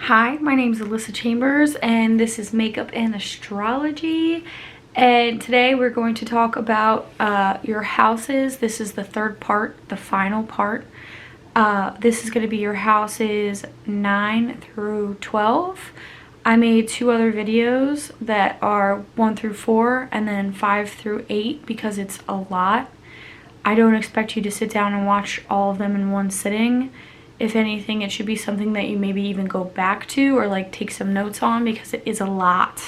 Hi, my name is Alyssa Chambers and this is Makeup and Astrology, and today we're going to talk about your houses. This is the third part, the final part. This is going to be your houses 9 through 12. I made 2 other videos that are 1 through 4 and then 5 through 8 because it's a lot. I don't expect you to sit down and watch all of them in one sitting. If anything, it should be something that you maybe even go back to or like take some notes on because it is a lot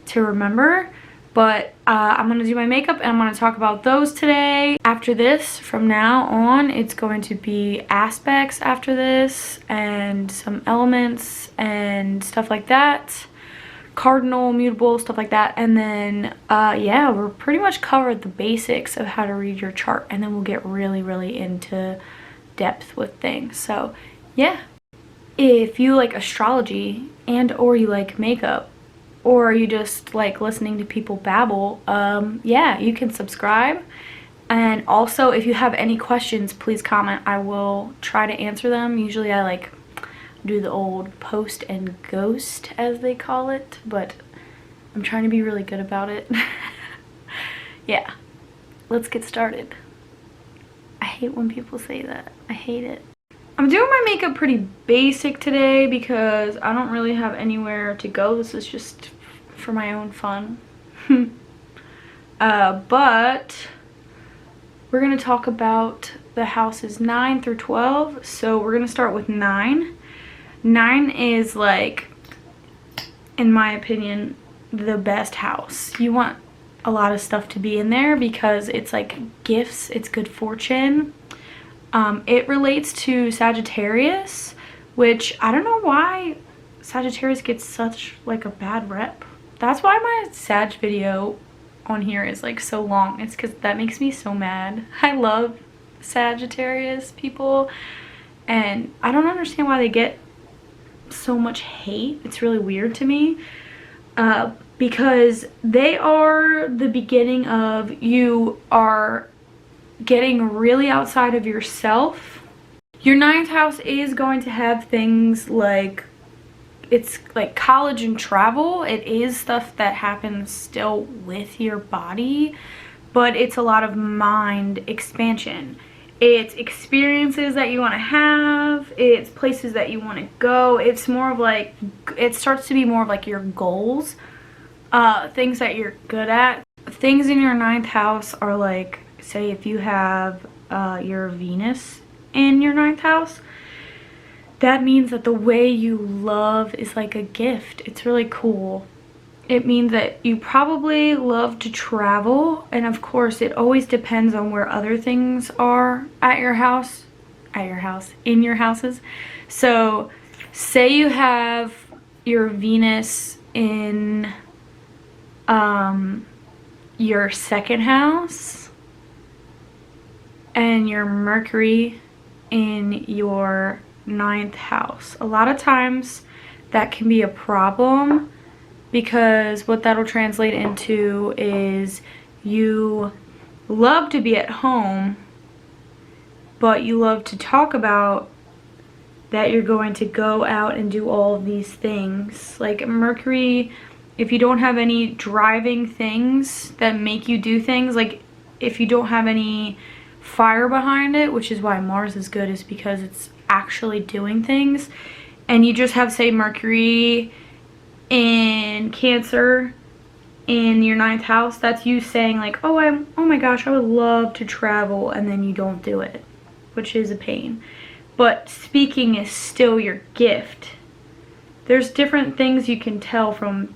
to remember. But I'm going to do my makeup and I'm going to talk about those today. After this, from now on, it's going to be aspects after this and some elements and stuff like that. Cardinal, mutable, stuff like that. And then, yeah, we're pretty much covered the basics of how to read your chart. And then we'll get really into depth with things. So yeah, if you like astrology and or you like makeup or you just like listening to people babble, yeah, you can subscribe. And also, if you have any questions, please comment. I will try to answer them. Usually I like do the old post and ghost, as they call it, but I'm trying to be really good about it. Yeah, let's get started. I hate when people say that. I hate it. I'm doing my makeup pretty basic today because I don't really have anywhere to go. This is just for my own fun. But we're going to talk about the houses 9 through 12. So we're going to start with 9. 9 is like, in my opinion, the best house. You want a lot of stuff to be in there because it's like gifts, it's good fortune. It relates to Sagittarius, which I don't know why Sagittarius gets such like a bad rep. That's why my Sag video on here is like so long. It's because that makes me so mad. I love Sagittarius people and I don't understand why they get so much hate. It's really weird to me. Because they are the beginning of you are getting really outside of yourself. Your 9th house is going to have things like, it's like college and travel. It is stuff that happens still with your body, but it's a lot of mind expansion. It's experiences that you want to have. It's places that you want to go. It's more of like, it starts to be more of like your goals. Things that you're good at. Things in your 9th house are like, say if you have your Venus in your 9th house, that means that the way you love is like a gift. It's really cool. It means that you probably love to travel, and of course it always depends on where other things are at your house, in your houses. So say you have your Venus in your 2nd house and your Mercury in your 9th house. A lot of times that can be a problem because what that'll translate into is you love to be at home, but you love to talk about that you're going to go out and do all of these things. Like Mercury, if you don't have any driving things that make you do things, like if you don't have any fire behind it, which is why Mars is good, is because it's actually doing things, and you just have, say, Mercury in Cancer in your 9th house, that's you saying like, oh my gosh, I would love to travel, and then you don't do it, which is a pain. But speaking is still your gift. There's different things you can tell from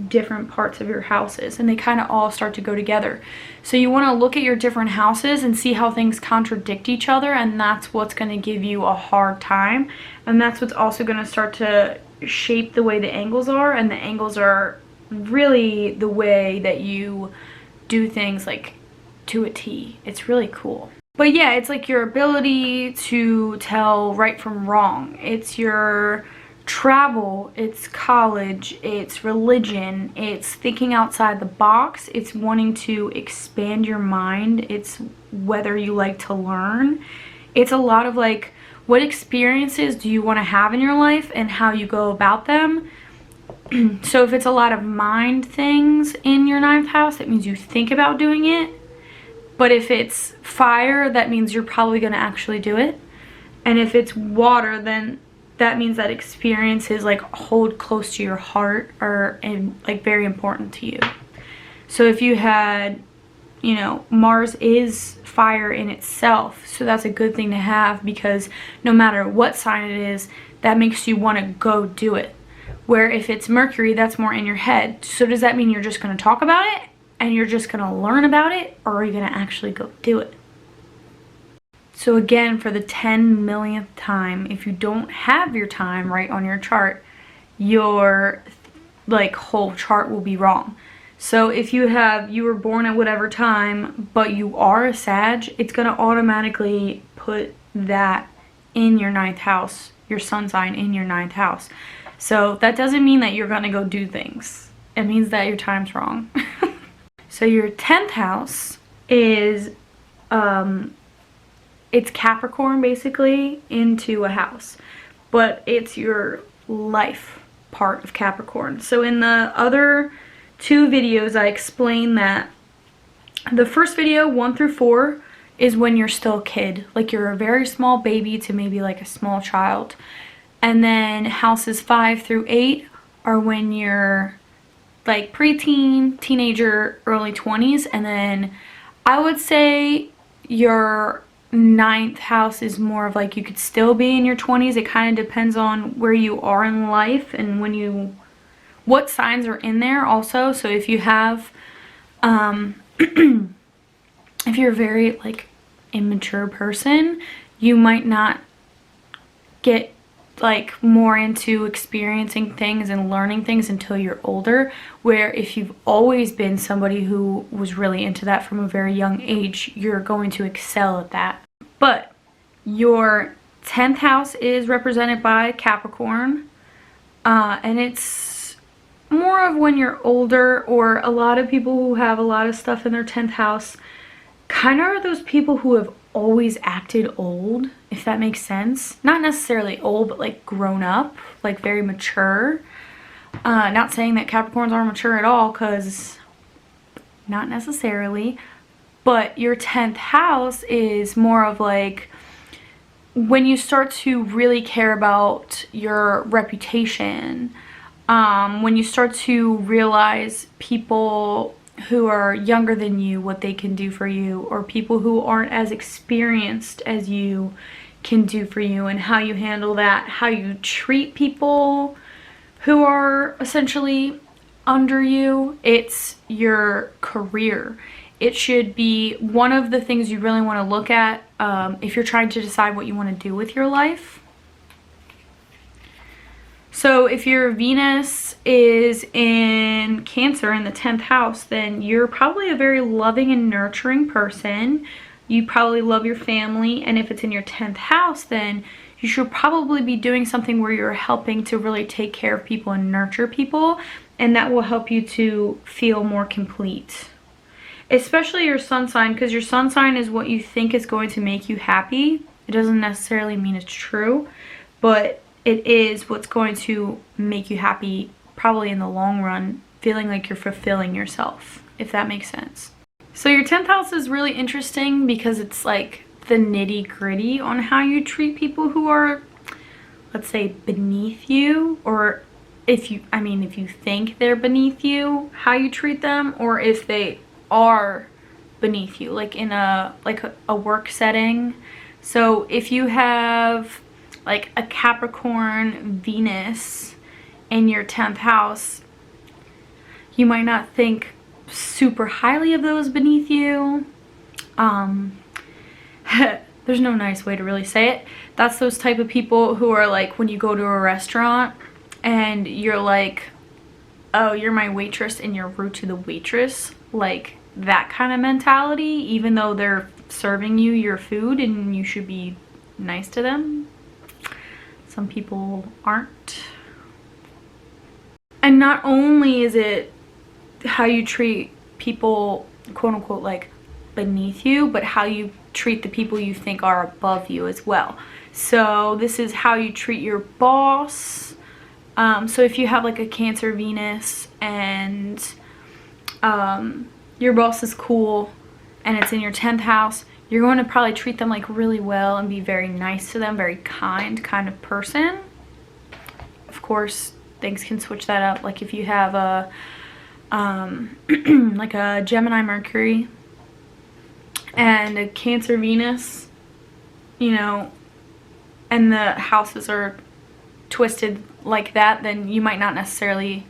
different parts of your houses, and they kind of all start to go together. So you want to look at your different houses and see how things contradict each other, and that's what's going to give you a hard time, and that's what's also going to start to shape the way the angles are, and the angles are really the way that you do things like to a T. It's really cool. But yeah, it's like your ability to tell right from wrong. It's your travel, it's college, it's religion, it's thinking outside the box, it's wanting to expand your mind, it's whether you like to learn. It's a lot of like what experiences do you want to have in your life and how you go about them. So if it's a lot of mind things in your 9th house, that means you think about doing it. But if it's fire, that means you're probably going to actually do it. And if it's water, then that means that experiences like hold close to your heart or and like very important to you. So if you had, you know, Mars is fire in itself, so that's a good thing to have, because no matter what sign it is, that makes you want to go do it. Where if it's Mercury, that's more in your head. So does that mean you're just going to talk about it and you're just going to learn about it, or are you going to actually go do it? So again, for the 10 millionth time, if you don't have your time right on your chart, your like whole chart will be wrong. So if you were born at whatever time, but you are a Sag, it's going to automatically put that in your 9th house, your sun sign in your 9th house. So that doesn't mean that you're going to go do things. It means that your time's wrong. So your 10th house is, it's Capricorn basically into a house, but it's your life part of Capricorn. So in the other 2 videos, I explained that the first video, 1 through 4, is when you're still a kid. Like you're a very small baby to maybe like a small child. And then houses 5 through 8 are when you're like preteen, teenager, early 20s. And then I would say your 9th house is more of like you could still be in your 20s. It kind of depends on where you are in life and what signs are in there also. So if you have, if you're a very like immature person, you might not get like more into experiencing things and learning things until you're older, where if you've always been somebody who was really into that from a very young age, you're going to excel at that. But your 10th house is represented by Capricorn, and it's more of when you're older, or a lot of people who have a lot of stuff in their 10th house kind of are those people who have always acted old, if that makes sense. Not necessarily old, but like grown up, like very mature. Not saying that Capricorns aren't mature at all, because not necessarily. But your 10th house is more of like when you start to really care about your reputation, when you start to realize people who are younger than you, what they can do for you, or people who aren't as experienced as you can do for you, and how you handle that, how you treat people who are essentially under you. It's your career. It should be one of the things you really want to look at if you're trying to decide what you want to do with your life. So if your Venus is in Cancer in the 10th house, then you're probably a very loving and nurturing person. You probably love your family. And if it's in your 10th house, then you should probably be doing something where you're helping to really take care of people and nurture people. And that will help you to feel more complete. Especially your sun sign, because your sun sign is what you think is going to make you happy. It doesn't necessarily mean it's true, but it is what's going to make you happy probably in the long run, feeling like you're fulfilling yourself, if that makes sense. So your 10th house is really interesting because it's like the nitty-gritty on how you treat people who are, let's say, beneath you, or if you think they're beneath you, how you treat them, or if they are beneath you, like in a work setting. So if you have like a Capricorn Venus in your 10th house, you might not think super highly of those beneath you. There's no nice way to really say it. That's those type of people who are like, when you go to a restaurant and you're like, oh, you're my waitress, and you're rude to the waitress, like that kind of mentality, even though they're serving you your food and you should be nice to them. Some people aren't. And not only is it how you treat people, quote unquote, like beneath you, but how you treat the people you think are above you as well. So this is how you treat your boss. So if you have like a Cancer Venus and your boss is cool and it's in your 10th house, you're going to probably treat them like really well and be very nice to them, very kind of person. Of course, things can switch that up. Like if you have a like a Gemini Mercury and a Cancer Venus, you know, and the houses are twisted like that, then you might not necessarily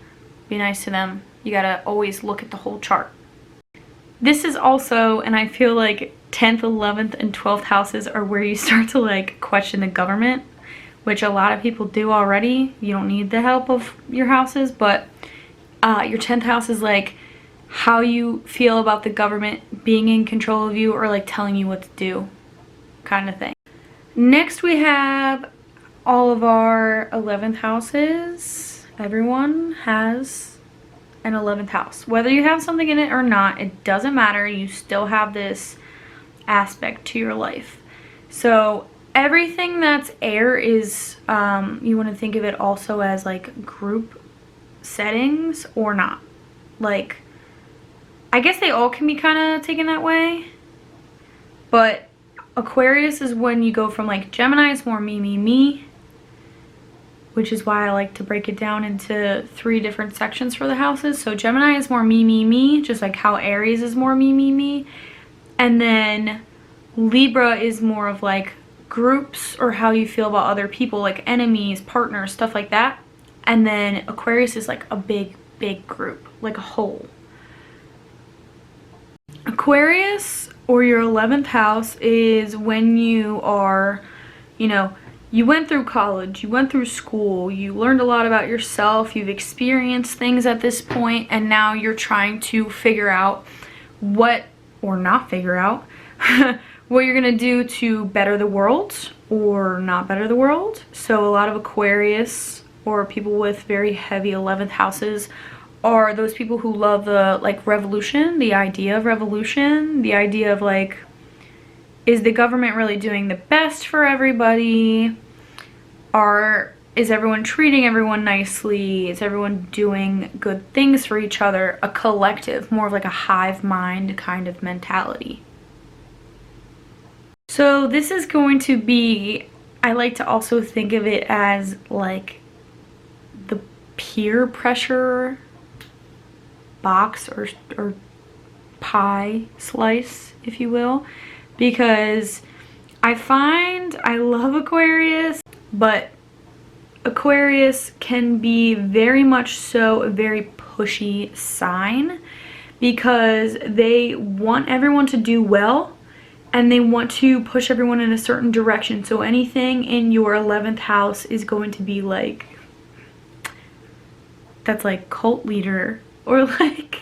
be nice to them. You gotta always look at the whole chart. This is also, and I feel like 10th, 11th, and 12th houses are where you start to like question the government, which a lot of people do already. You don't need the help of your houses, but your 10th house is like how you feel about the government being in control of you or like telling you what to do, kind of thing. Next we have all of our 11th houses. Everyone has an 11th house. Whether you have something in it or not, it doesn't matter. You still have this aspect to your life. So everything that's air is, you want to think of it also as like group settings or not. Like, I guess they all can be kind of taken that way, but Aquarius is when you go from like Gemini is more me, which is why I like to break it down into 3 different sections for the houses. So Gemini is more me, just like how Aries is more me. And then Libra is more of like groups or how you feel about other people, like enemies, partners, stuff like that. And then Aquarius is like a big group, like a whole. Aquarius, or your 11th house, is when you are, you know, you went through college, you went through school, you learned a lot about yourself, you've experienced things at this point, and now you're trying to figure out what, or not figure out, what you're gonna do to better the world or not better the world. So a lot of Aquarius, or people with very heavy 11th houses, are those people who love the like revolution, the idea of revolution, the idea of like, is the government really doing the best for everybody? Is everyone treating everyone nicely? Is everyone doing good things for each other? A collective, more of like a hive mind kind of mentality. So this is going to be, I like to also think of it as like the peer pressure box or pie slice, if you will, because I find I love Aquarius, but Aquarius can be very much so a very pushy sign because they want everyone to do well and they want to push everyone in a certain direction. So anything in your 11th house is going to be like, that's like cult leader, or like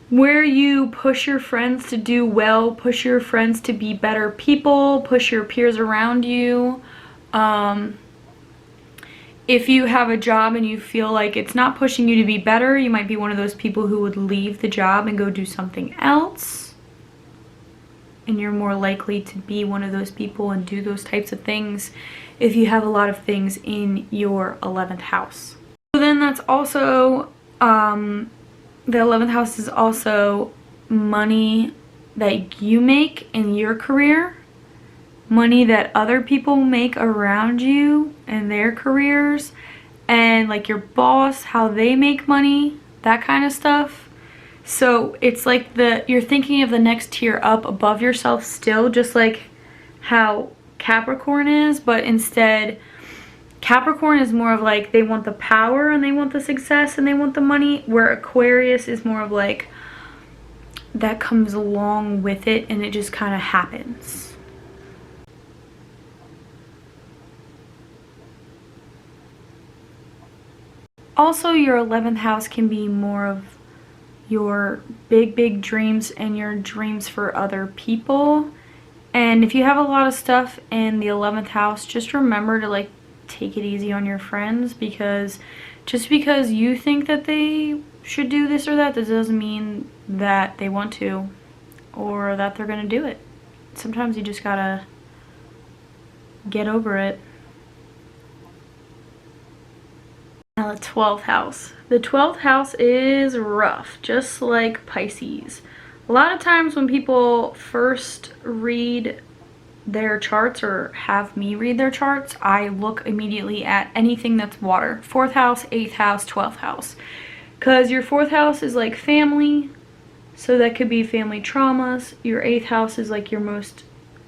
where you push your friends to do well, push your friends to be better people, push your peers around you. If you have a job and you feel like it's not pushing you to be better, you might be one of those people who would leave the job and go do something else. And you're more likely to be one of those people and do those types of things if you have a lot of things in your 11th house. So then that's also, the 11th house is also money that you make in your career, money that other people make around you in their careers, and like your boss, how they make money, that kind of stuff. So it's like you're thinking of the next tier up above yourself still, just like how Capricorn is, but instead Capricorn is more of like they want the power and they want the success and they want the money, where Aquarius is more of like that comes along with it and it just kind of happens. Also, your 11th house can be more of your big dreams and your dreams for other people. And if you have a lot of stuff in the 11th house, just remember to like take it easy on your friends, because just because you think that they should do this or that doesn't mean that they want to or that they're gonna do it. Sometimes you just gotta get over it. Now the 12th house. The 12th house is rough, just like Pisces. A lot of times when people first read their charts or have me read their charts, I look immediately at anything that's water. 4th house, 8th house, 12th house. Because your 4th house is like family, so that could be family traumas. Your 8th house is like your most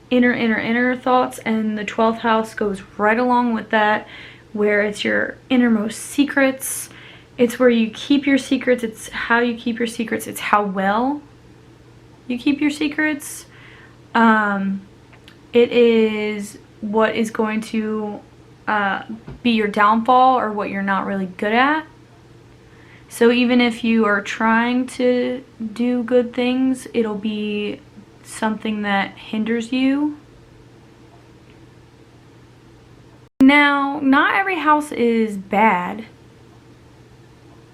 inner thoughts, and the 12th house goes right along with that, where it's your innermost secrets. It's where you keep your secrets. It's how you keep your secrets. It's how well you keep your secrets. It is what is going to be your downfall, or what you're not really good at. So even if you are trying to do good things, it'll be something that hinders you. Now, not every house is bad,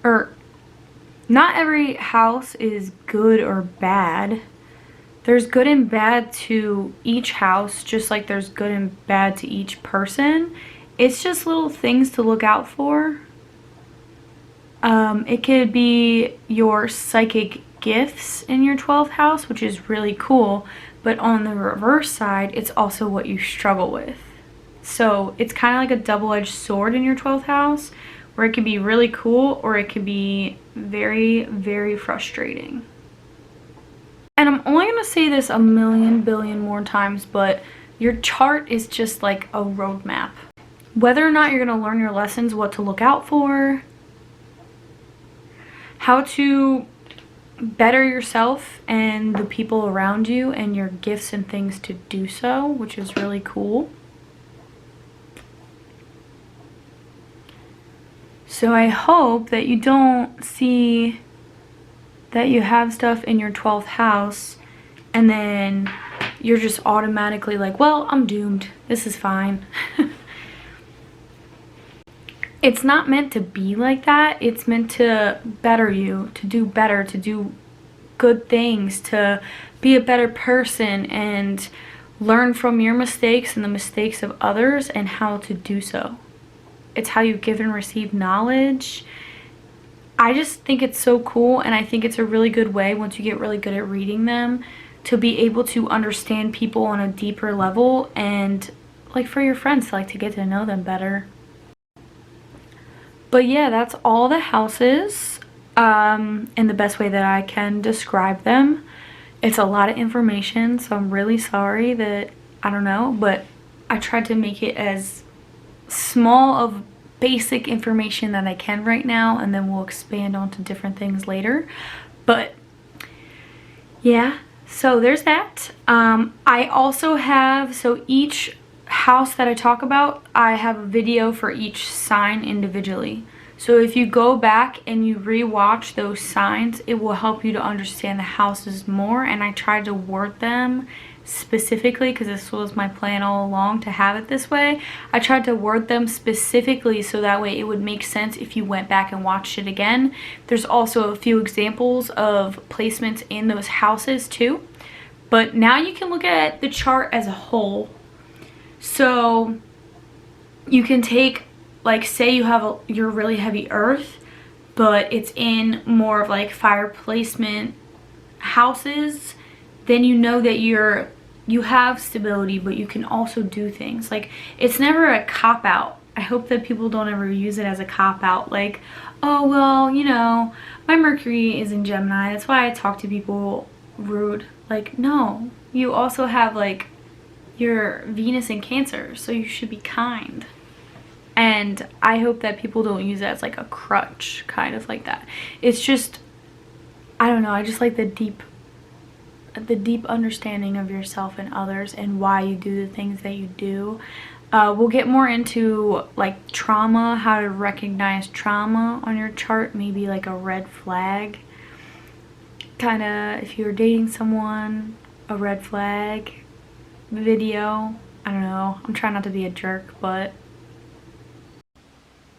or not every house is good or bad. There's good and bad to each house, just like there's good and bad to each person. It's just little things to look out for. It could be your psychic gifts in your 12th house, which is really cool, but on the reverse side, it's also what you struggle with. So it's kind of like a double-edged sword in your 12th house, where it can be really cool or it can be very, very frustrating. And I'm only going to say this a million billion more times, but your chart is just like a roadmap. Whether or not you're going to learn your lessons, what to look out for, how to better yourself and the people around you, and your gifts and things to do so, which is really cool. So I hope that you don't see that you have stuff in your 12th house and then you're just automatically like, well, I'm doomed. This is fine. It's not meant to be like that. It's meant to better you, to do better, to do good things, to be a better person and learn from your mistakes and the mistakes of others and how to do so. It's how you give and receive knowledge. I just think it's so cool, and I think it's a really good way, once you get really good at reading them, to be able to understand people on a deeper level, and like for your friends, like to get to know them better. But yeah, that's all the houses in the best way that I can describe them. It's a lot of information, so I'm really sorry that, I don't know, but I tried to make it as small of basic information that I can right now, and then we'll expand onto different things later. But yeah, so there's that. I also have, so each house that I talk about, I have a video for each sign individually. So if you go back and you re-watch those signs, it will help you to understand the houses more. And I tried to word them specifically, because this was my plan all along to have it this way. I tried to word them specifically so that way it would make sense if you went back and watched it again. There's also a few examples of placements in those houses too. But now you can look at the chart as a whole. So you can take, like, say you have your really heavy earth, but it's in more of like fire placement houses, then you know that you have stability, but you can also do things. Like, it's never a cop-out. I hope that people don't ever use it as a cop-out, like, oh, well, you know, my Mercury is in Gemini, that's why I talk to people rude. Like, no, you also have like your Venus in Cancer, so you should be kind. And I hope that people don't use it as like a crutch, kind of like that. It's just, I don't know, I just like the deep understanding of yourself and others and why you do the things that you do. We'll get more into like trauma, how to recognize trauma on your chart, maybe like a red flag. Kind of, if you're dating someone, a red flag video. I don't know, I'm trying not to be a jerk, but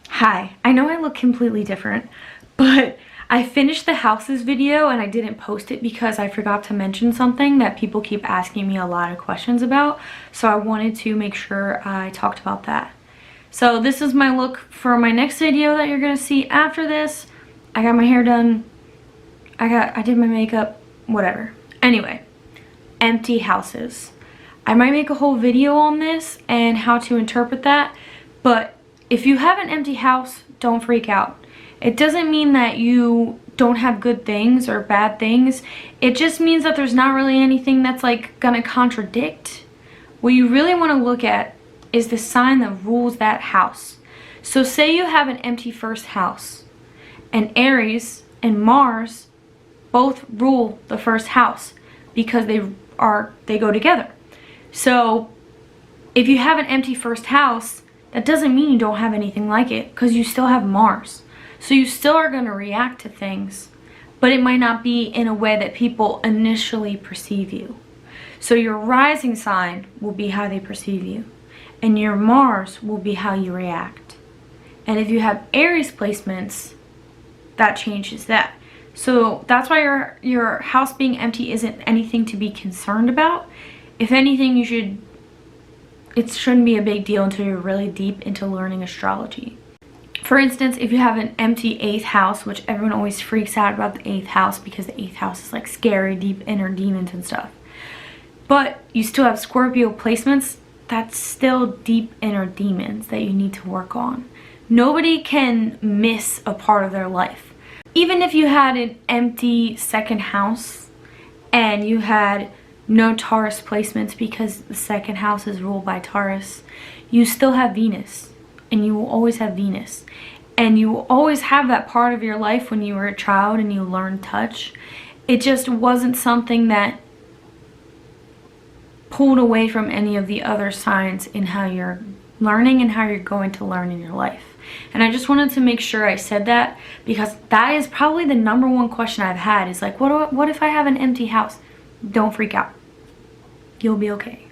hi, I know I look completely different, but I finished the houses video and I didn't post it because I forgot to mention something that people keep asking me a lot of questions about. So I wanted to make sure I talked about that. So this is my look for my next video that you're gonna see after this. I got my hair done. I did my makeup, whatever. Anyway, empty houses. I might make a whole video on this and how to interpret that, but if you have an empty house, don't freak out. It doesn't mean that you don't have good things or bad things. It just means that there's not really anything that's like gonna contradict. What you really want to look at is the sign that rules that house. So say you have an empty first house, and Aries and Mars both rule the first house because they go together. So if you have an empty first house, that doesn't mean you don't have anything like it, because you still have Mars. So you still are going to react to things, but it might not be in a way that people initially perceive you. So your rising sign will be how they perceive you, and your Mars will be how you react. And if you have Aries placements, that changes that. So that's why your house being empty isn't anything to be concerned about. If anything, it shouldn't be a big deal until you're really deep into learning astrology. For instance, if you have an empty 8th house, which everyone always freaks out about the 8th house because the 8th house is like scary, deep inner demons and stuff. But you still have Scorpio placements, that's still deep inner demons that you need to work on. Nobody can miss a part of their life. Even if you had an empty 2nd house and you had no Taurus placements because the 2nd house is ruled by Taurus, you still have Venus. And you will always have Venus. And you will always have that part of your life when you were a child and you learned touch. It just wasn't something that pulled away from any of the other signs in how you're learning and how you're going to learn in your life. And I just wanted to make sure I said that, because that is probably the #1 question I've had is like, what if I have an empty house? Don't freak out. You'll be okay.